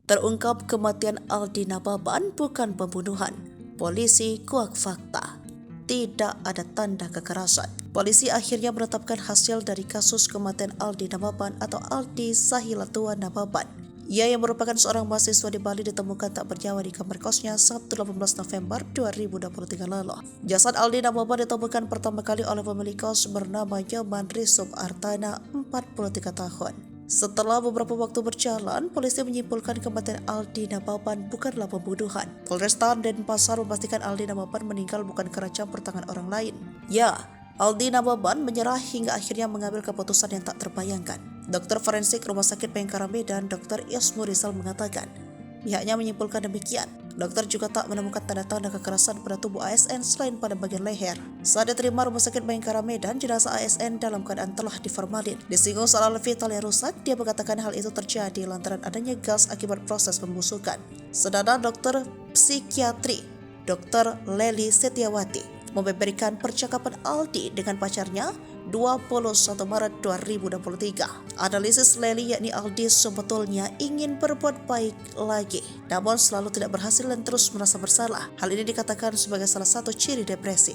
Terungkap kematian Aldi Nababan bukan pembunuhan. Polisi kuak fakta. Tidak ada tanda kekerasan. Polisi akhirnya menetapkan hasil dari kasus kematian Aldi Nababan atau Aldi Sahilatua Nababan. Ia yang merupakan seorang mahasiswa di Bali ditemukan tak bernyawa di kamar kosnya Sabtu 18 November 2023 lalu. Jasad Aldi Nababan ditemukan pertama kali oleh pemilik kos bernama Nyoman Risub Artana, 43 tahun. Setelah beberapa waktu berjalan, polisi menyimpulkan kematian Aldi Nababan bukanlah pembunuhan. Polresta Denpasar memastikan Aldi Nababan meninggal bukan karena campur tangan orang lain. Ya, Aldi Nababan menyerah hingga akhirnya mengambil keputusan yang tak terbayangkan. Dokter forensik Rumah Sakit Bayangkara Medan, Dr. Ismu Rizal mengatakan, pihaknya menyimpulkan demikian. Dokter juga tak menemukan tanda-tanda kekerasan pada tubuh ASN selain pada bagian leher. Saat diterima Rumah Sakit Bayangkara Medan, jenazah ASN dalam keadaan telah diformalin. Disinggung soal vital yang rusak, dia mengatakan hal itu terjadi lantaran adanya gas akibat proses pembusukan. Sedangkan dokter psikiatri, Dr. Leli Setiawati, membeberkan percakapan Aldi dengan pacarnya 21 Maret 2023. Analisis Leli yakni Aldi sebetulnya ingin berbuat baik lagi, namun selalu tidak berhasil dan terus merasa bersalah. Hal ini dikatakan sebagai salah satu ciri depresi.